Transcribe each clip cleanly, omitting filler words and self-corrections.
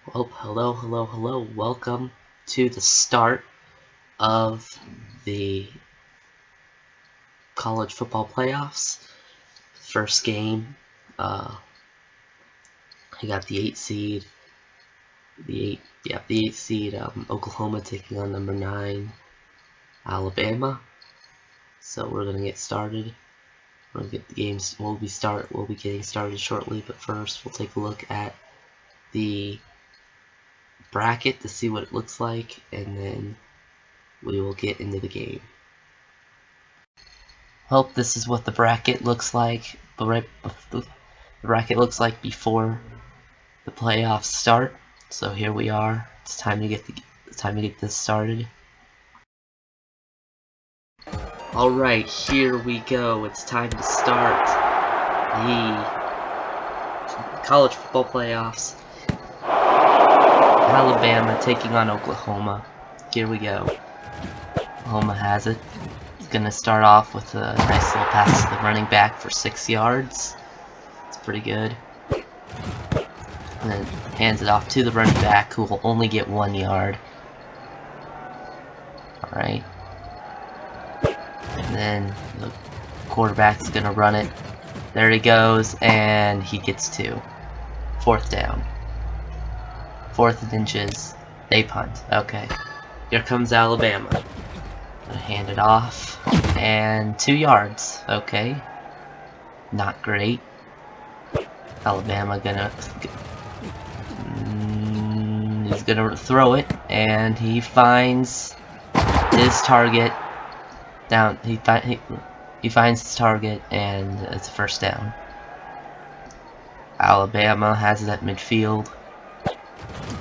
Well, hello. Welcome to the start of the college football playoffs. First game, I got the 8 seed, the 8 seed Oklahoma taking on number 9 Alabama. So we're gonna get started. We'll get the games. We'll be getting started shortly, but first we'll take a look at the bracket to see what it looks like, and then we will get into the game. Well, this is what the bracket looks like. The bracket looks like before the playoffs start. So here we are. It's time to get this started. All right, here we go. It's time to start the college football playoffs. Alabama taking on Oklahoma. Here we go. Oklahoma has it. It's gonna start off with a nice little pass to the running back for 6 yards. It's pretty good. And then hands it off to the running back, who will only get 1 yard. Alright. And then the quarterback's gonna run it. There he goes, and he gets 2. 4th down. 4th and inches. They punt. Okay. Here comes Alabama. Gonna hand it off. And 2 yards. Okay. Not great. Alabama he's gonna throw it, and he finds his target. He finds his target, and it's a 1st down. Alabama has it at midfield.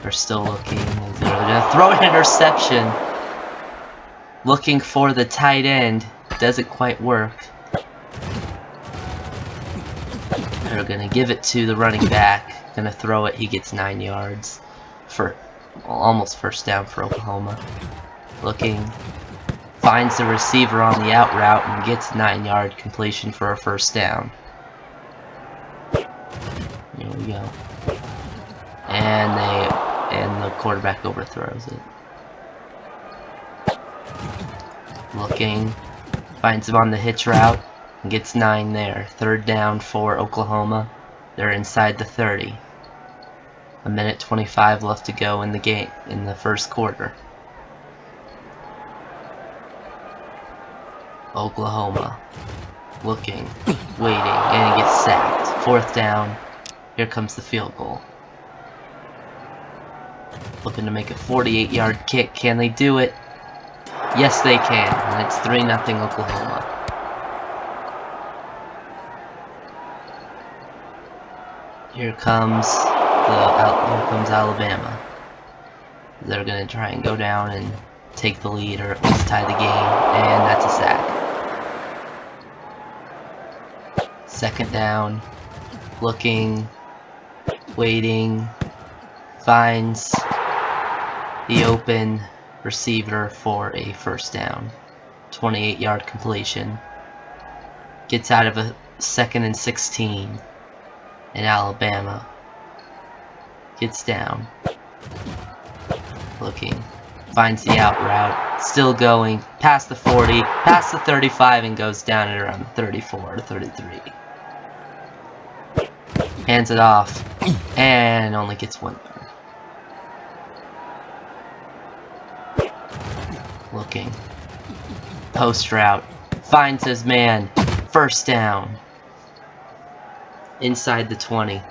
They're still looking. They're gonna throw an interception. Looking for the tight end. Doesn't quite work. They're gonna give it to the running back. Gonna throw it. He gets 9 yards for almost 1st down for Oklahoma. Looking. Finds the receiver on the out route and gets 9-yard completion for a 1st down. Here we go. And the quarterback overthrows it. Looking. Finds him on the hitch route and gets 9 there. 3rd down for Oklahoma. They're inside the 30. 1:25 left to go in the game, in the 1st quarter. Oklahoma. Looking. Waiting. And he gets sacked. 4th down. Here comes the field goal. Looking to make a 48-yard kick. Can they do it? Yes, they can. And it's 3-0 Oklahoma. Here comes Alabama. They're gonna try and go down and take the lead, or at least tie the game, and that's a sack. 2nd down. Looking. Waiting. Finds the open receiver for a 1st down. 28-yard completion. Gets out of a 2nd and 16. And Alabama gets down. Looking. Finds the out route. Still going. Past the 40. Past the 35 and goes down at around the 34 to 33. Hands it off. And only gets 1 yard. Looking. Post route. Finds his man. 1st down. Inside the 20.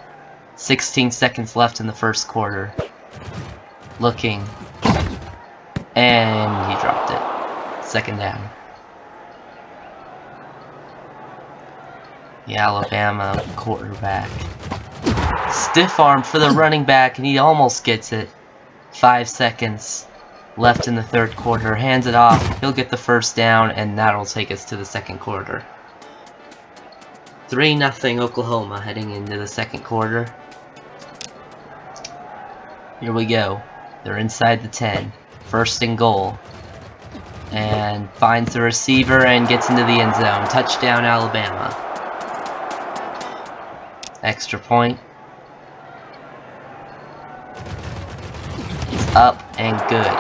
16 seconds left in the 1st quarter. Looking. And he dropped it. 2nd down. The Alabama quarterback. Stiff arm for the running back, and he almost gets it. 5 seconds left in the 3rd quarter. Hands it off. He'll get the 1st down, and that'll take us to the 2nd quarter. 3-0 Oklahoma heading into the 2nd quarter. Here we go. They're inside the 10. 1st and goal. And finds the receiver and gets into the end zone. Touchdown Alabama. Extra point. up and good.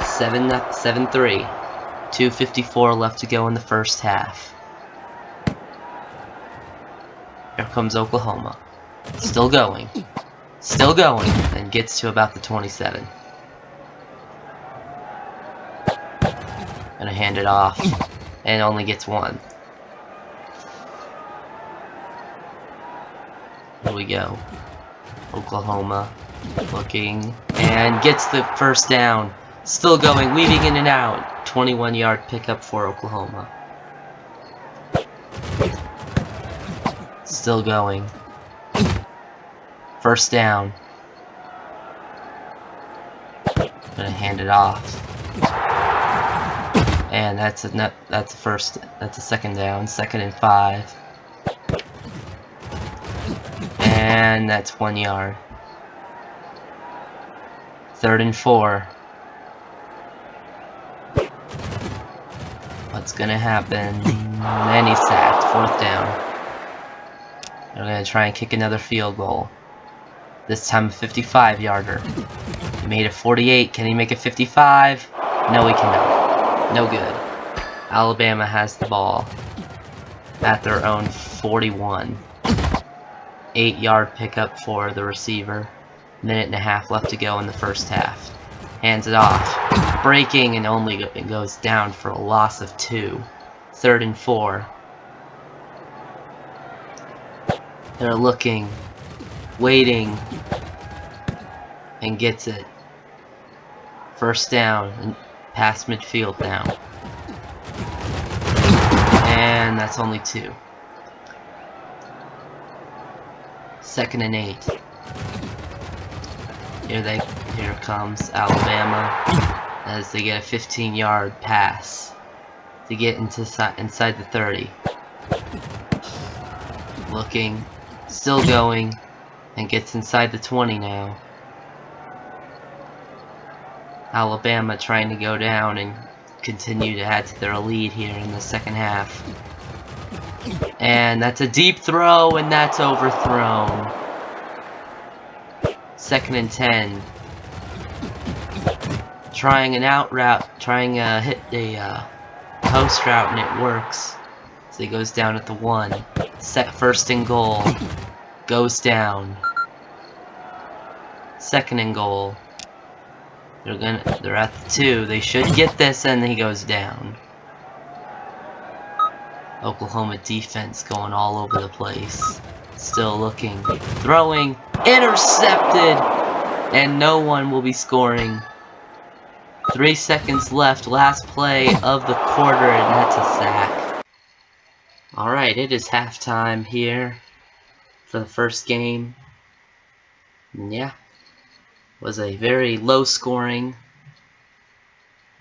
7-3. 2:54 left to go in the first half. Here comes Oklahoma. Still going. Still going. And gets to about the 27. Gonna hand it off. And only gets one. Here we go. Oklahoma looking. And gets the first down. Still going. Weaving in and out. 21-yard pickup for Oklahoma. Still going. First down. Gonna hand it off. And that's a second down. 2nd and 5. And that's 1 yard. 3rd and 4. What's gonna happen? And he's sacked. 4th down. They're gonna try and kick another field goal. This time a 55-yarder. He made it 48. Can he make it 55? No, he cannot. No good. Alabama has the ball at their own 41. 8-yard pickup for the receiver. 1.5 left to go in the first half. Hands it off. Breaking and only goes down for a loss of 2. 3rd and 4. They're looking, waiting, and gets it. First down and past midfield now. And that's only 2. 2nd and 8. Here comes Alabama as they get a 15-yard pass to get inside the 30. Looking, still going, and gets inside the 20 now. Alabama trying to go down and continue to add to their lead here in the second half. And that's a deep throw, and that's overthrown. 2nd and 10. Trying an out route, trying to hit a post route, and it works. So he goes down at the 1. Set 1st and goal. Goes down. 2nd and goal. They're at the 2. They should get this, and he goes down. Oklahoma defense going all over the place. Still looking, throwing, intercepted, and no one will be scoring. 3 seconds left, last play of the quarter, and that's a sack. Alright, it is halftime here for the first game. And yeah, was a very low scoring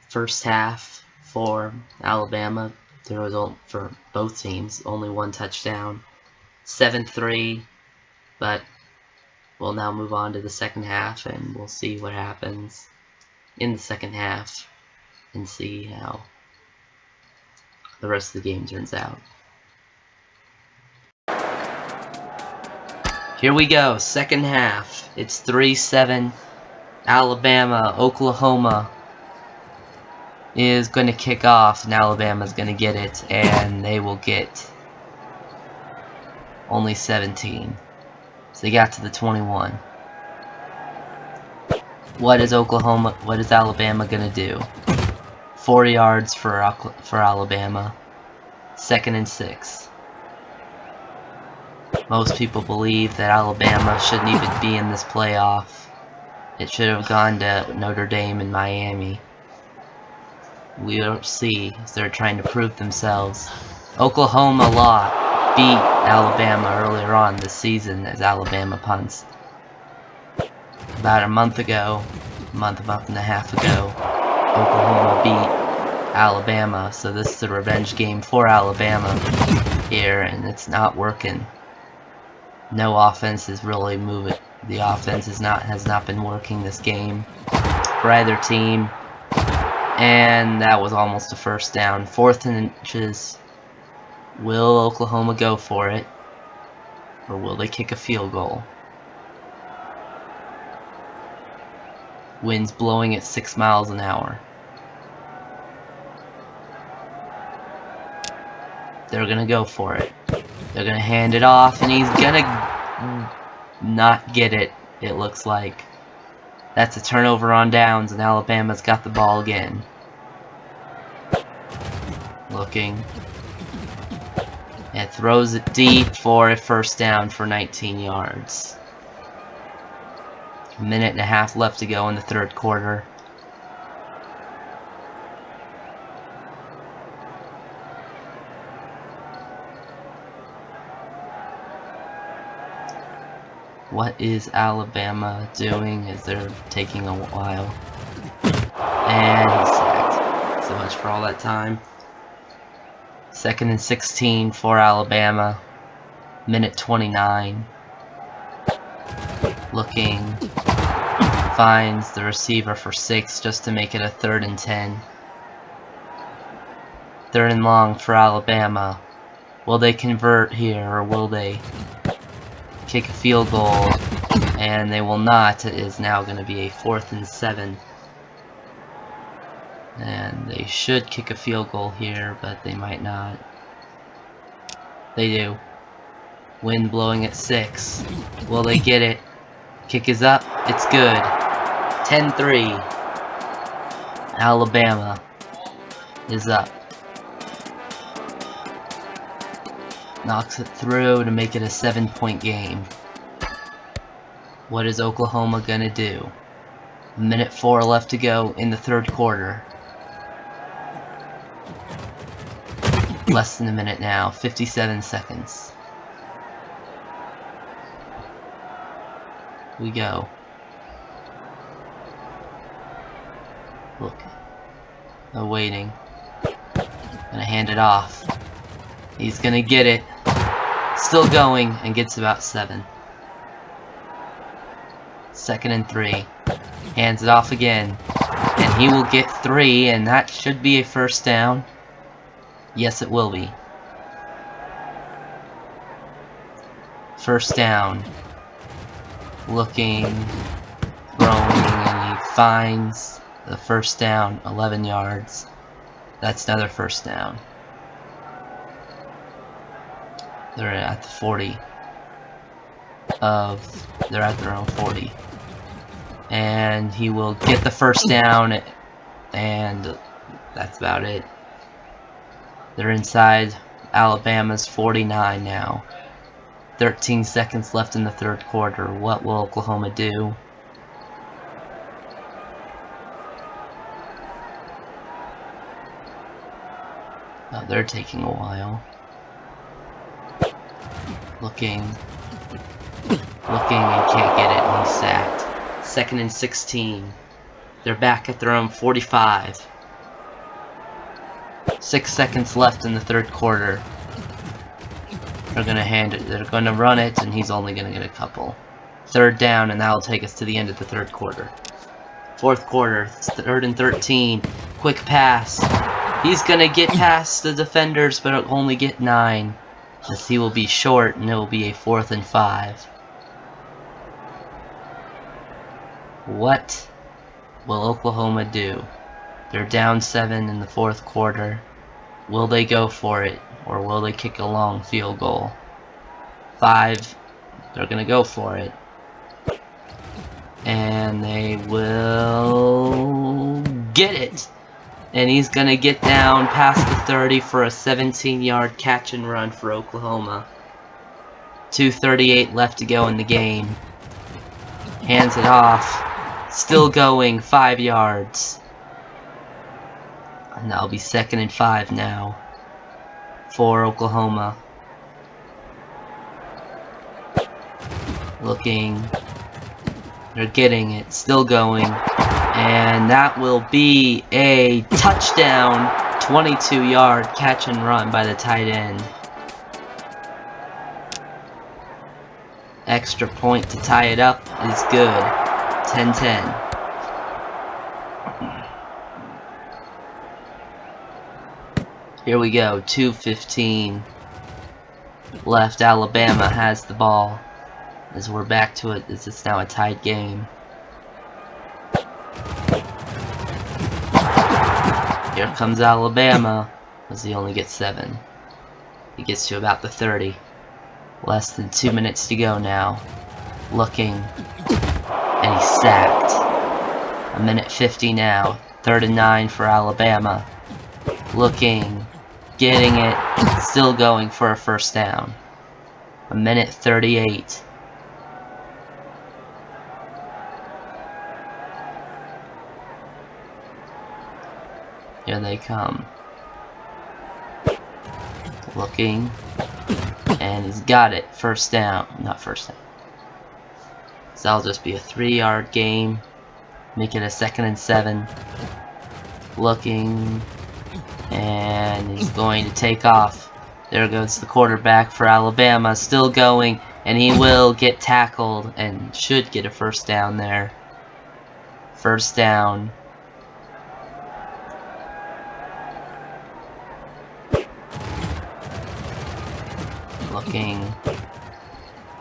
first half for Alabama. The result for both teams, only 1 touchdown. 7-3, but we'll now move on to the second half, and we'll see what happens in the second half and see how the rest of the game turns out. Here we go, second half. It's 3-7. Alabama, Oklahoma is going to kick off, and Alabama's going to get it, and they will get only 17. So they got to the 21. What is Alabama going to do? 4 yards for Alabama. 2nd and 6. Most people believe that Alabama shouldn't even be in this playoff. It should have gone to Notre Dame and Miami. We'll see as they're trying to prove themselves. Oklahoma beat Alabama earlier on this season as Alabama punts. About a month and a half ago, Oklahoma beat Alabama, so this is a revenge game for Alabama here, and it's not working. No offense is really moving. The offense has not been working this game for either team. And that was almost a first down. 4th and inches. Will Oklahoma go for it? Or will they kick a field goal? Winds blowing at 6 miles an hour. They're gonna go for it. They're gonna hand it off, and he's gonna not get it, it looks like. That's a turnover on downs, and Alabama's got the ball again. Looking. And throws it deep for a first down for 19 yards. A minute and a half left to go in the third quarter. What is Alabama doing as they're taking a while? And he's sacked. So much for all that time. 2nd and 16 for Alabama. Minute 29. Looking. Finds the receiver for 6 just to make it a 3rd and 10. 3rd and long for Alabama. Will they convert here, or will they kick a field goal? And they will not. It is now going to be a 4th and 7. And they should kick a field goal here, but they might not. They do. Wind blowing at 6. Will they get it? Kick is up. It's good. 10-3. Alabama is up. Knocks it through to make it a 7-point game. What is Oklahoma gonna do? Minute 4 left to go in the third quarter. Less than a minute now, 57 seconds. We go. Look. No waiting. Gonna hand it off. He's gonna get it. Still going, and gets about 7. 2nd and 3. Hands it off again. And he will get 3, and that should be a first down. Yes, it will be. First down. Looking, throwing, and he finds the first down, 11 yards. That's another first down. They're at the 40 they're at their own 40. And he will get the first down, and that's about it. They're inside Alabama's 49 now. 13 seconds left in the third quarter. What will Oklahoma do? Oh, they're taking a while. Looking, and can't get it, and he's sacked. 2nd and 16. They're back at their own 45. 6 seconds left in the third quarter. They're gonna hand it, they're gonna run it, and he's only gonna get a couple. 3rd down, and that'll take us to the end of the third quarter. 4th quarter, 3rd and 13. Quick pass. He's gonna get past the defenders, but it'll only get 9. As he will be short, and it will be a 4th and 5. What will Oklahoma do? They're down 7 in the 4th quarter. Will they go for it, or will they kick a long field goal? 5. They're gonna go for it. And they will get it. And he's gonna get down past the 30 for a 17-yard catch and run for Oklahoma. 2:38 left to go in the game. Hands it off. Still going, 5 yards. And that'll be 2nd and 5 now for Oklahoma. Looking. They're getting it. Still going. And that will be a touchdown. 22-yard catch and run by the tight end. Extra point to tie it up is good. 10-10. Here we go, 2:15 left. Alabama has the ball as we're back to it, as it's now a tied game. Here comes Alabama, as he only gets 7. He gets to about the 30. Less than 2 minutes to go now. Looking, and he's sacked. 1:50 now. 3rd and 9 for Alabama. Looking, getting it, still going for a first down. 1:38. Here they come. Looking, and he's got it. First down. Not first down. So that'll just be a 3-yard game. Make it a 2nd and 7. Looking, and he's going to take off. There goes the quarterback for Alabama, still going, and he will get tackled and should get a first down there. First down. Looking.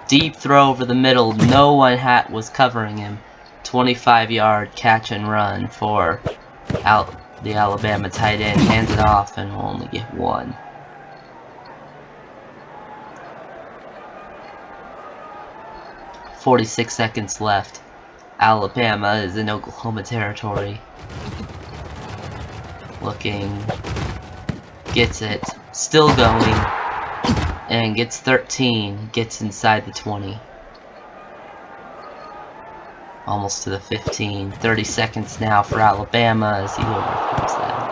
Deep throw over the middle. No one was covering him. 25-yard catch and run for the Alabama tight end. Hands it off and will only get 1. .46 seconds left. Alabama is in Oklahoma territory. Looking. Gets it. Still going. And gets 13. Gets inside the 20. Almost to the 15. 30 seconds now for Alabama as he overcomes that.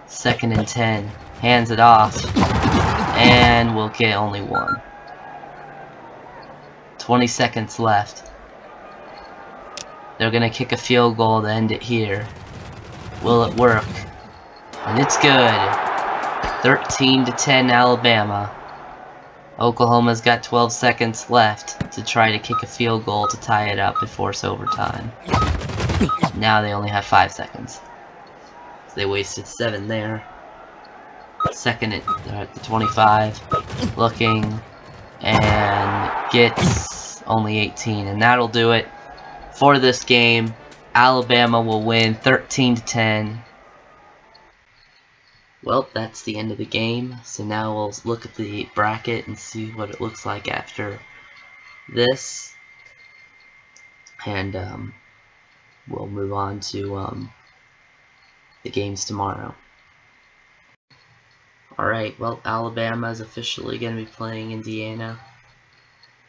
2nd and 10. Hands it off. And will get only 1. 20 seconds left. They're going to kick a field goal to end it here. Will it work? And it's good. 13-10 Alabama. Oklahoma's got 12 seconds left to try to kick a field goal to tie it up and force overtime. Now they only have 5 seconds. So they wasted 7 there. Second at the 25. Looking. And gets only 18. And that'll do it for this game. Alabama will win 13-10. Well, that's the end of the game. So now we'll look at the bracket and see what it looks like after this. And we'll move on to the games tomorrow. Alright, well, Alabama is officially going to be playing Indiana.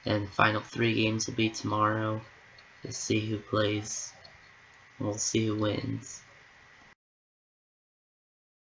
And the final 3 games will be tomorrow. We'll see who plays. And we'll see who wins.